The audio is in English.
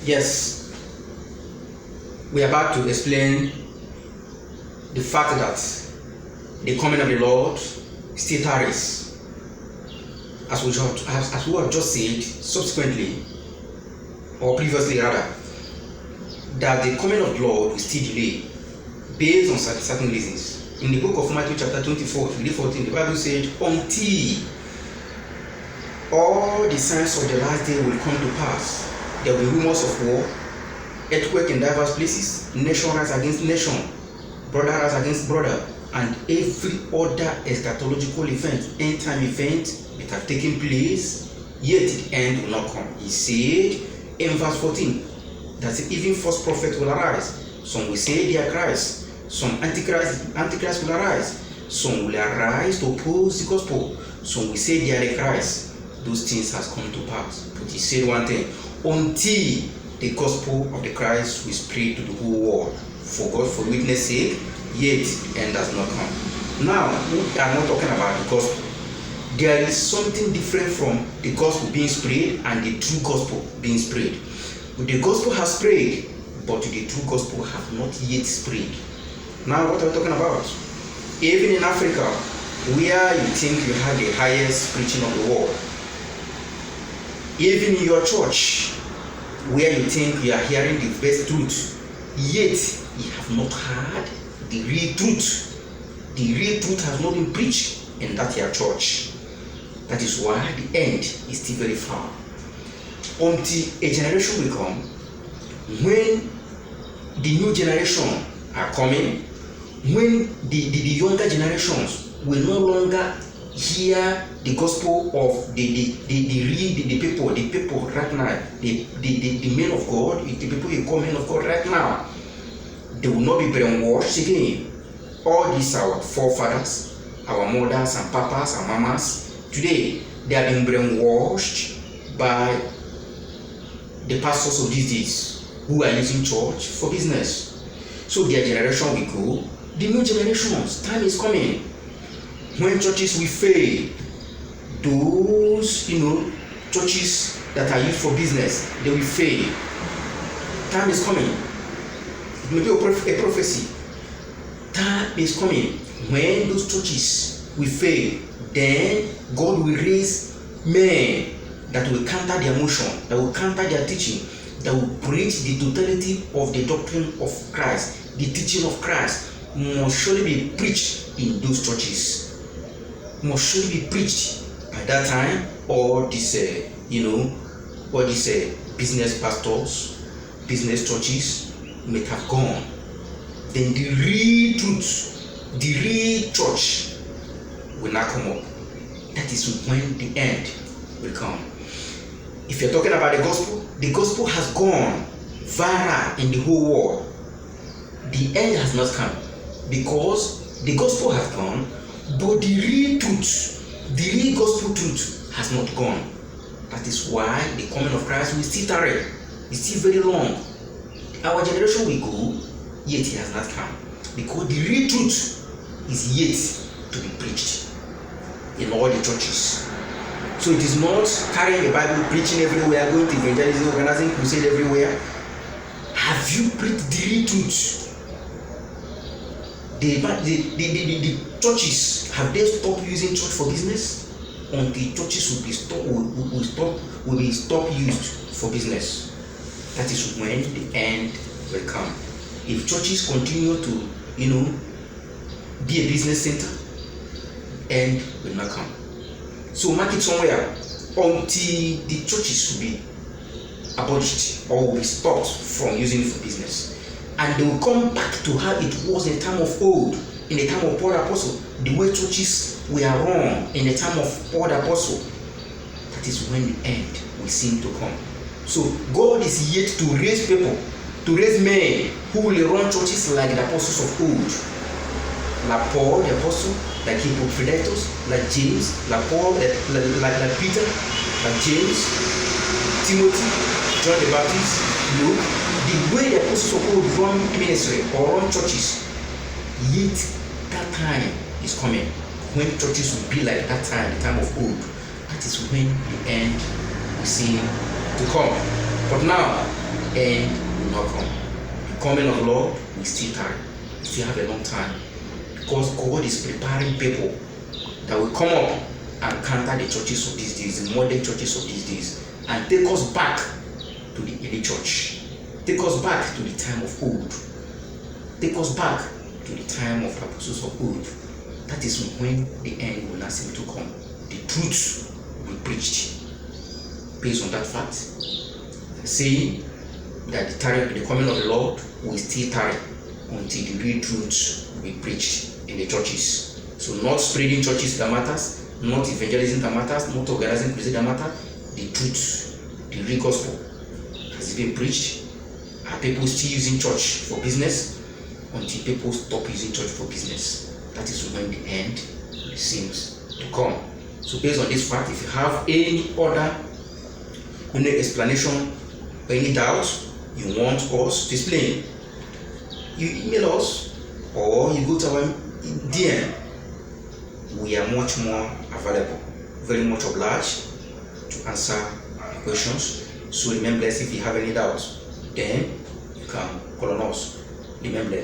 Yes, we are about to explain the fact that the coming of the Lord still tarries, as we have just said subsequently, or previously rather, that the coming of the Lord will still delay based on certain reasons. In the book of Matthew chapter 24, 14, the Bible said, until all the signs of the last day will come to pass, there will be rumors of war, earthquake in diverse places, nation rise against nation, brother rise against brother, and every other eschatological event, end time event that have taken place, yet the end will not come. He said in verse 14 that even false prophets will arise. Some will say they are Christ. Some antichrist will arise. Some will arise to oppose the gospel. Some will say they are the Christ. Those things has come to pass. But he said one thing: until the gospel of the Christ will spread to the whole world, for God, for witness sake, yet the end has not come. Now, we are not talking about the gospel. There is something different from the gospel being spread and the true gospel being spread. The gospel has spread, but the true gospel have not yet spread. Now, what are we talking about? Even in Africa, where you think you have the highest preaching of the world, even in your church, where you think you are hearing the best truth, yet you have not heard the real truth. The real truth has not been preached in that your church. That is why the end is still very far. Until a generation will come when the new generation are coming, when the younger generations will no longer hear the gospel of the people right now, the men of God, the people who call men of God right now. They will not be brainwashed again. All these our forefathers, our mothers and papas and mamas, today they are being brainwashed by the pastors of these days who are using church for business. So their generation will go. The new generations, time is coming when churches will fail. Those churches that are used for business, they will fail. Time is coming. It may be a prophecy. Time is coming when those churches will fail. Then God will raise men that will counter their motion, that will counter their teaching, that will preach the totality of the doctrine of Christ. The teaching of Christ must surely be preached in those churches. Must surely be preached. By that time, all these business pastors, business churches may have gone. Then the real truth, the real church will not come up. That is when the end will come. If you're talking about the gospel has gone viral in the whole world. The end has not come because the gospel has gone, but the real truth, the real gospel truth has not gone. That is why the coming of Christ will still tarry. It's still very long. Our generation will go, yet it has not come, because the real truth is yet to be preached in all the churches. So it is not carrying the Bible, preaching everywhere, going to evangelism, organizing crusade everywhere. Have you preached the real truth? The churches, have they stopped using church for business? Until churches will be stopped used for business. That is when the end will come. If churches continue to, be a business center, end will not come. So mark it somewhere until the churches will be abolished or will be stopped from using it for business. And they will come back to how it was in the time of old, in the time of Paul the Apostle, the way churches were run in the time of Paul the Apostle. That is when the end will seem to come. So God is yet to raise people, to raise men who will run churches like the apostles of old. Like Paul the Apostle, like Epaphroditus, like James, like Paul, like Peter, like James, Timothy, John the Baptist, Luke. The way the apostles of old run ministry or run churches, yet that time is coming when churches will be like that time, the time of old. That is when the end will seem to come. But now, end will not come. The coming of the Lord will still tarry. We still have a long time. Because God is preparing people that will come up and counter the churches of these days, the modern churches of these days, and take us back to the early church. Take us back to the time of old. Take us back to the time of apostles of old. That is when the end will not seem to come. The truth will be preached. Based on that fact, saying that the coming of the Lord will still tarry until the real truth will be preached in the churches. So not spreading churches that matters, not evangelism that matters, not organizing crusade that matters. The truth, the real gospel has been preached. Are people still using church for business? Until people stop using church for business, that is when the end seems to come. So based on this fact, if you have any other explanation, any doubt you want us to explain, you email us or you go to our DM. We are much more available, very much obliged to answer questions. So remember, if you have any doubts, then you can call on us. Remember.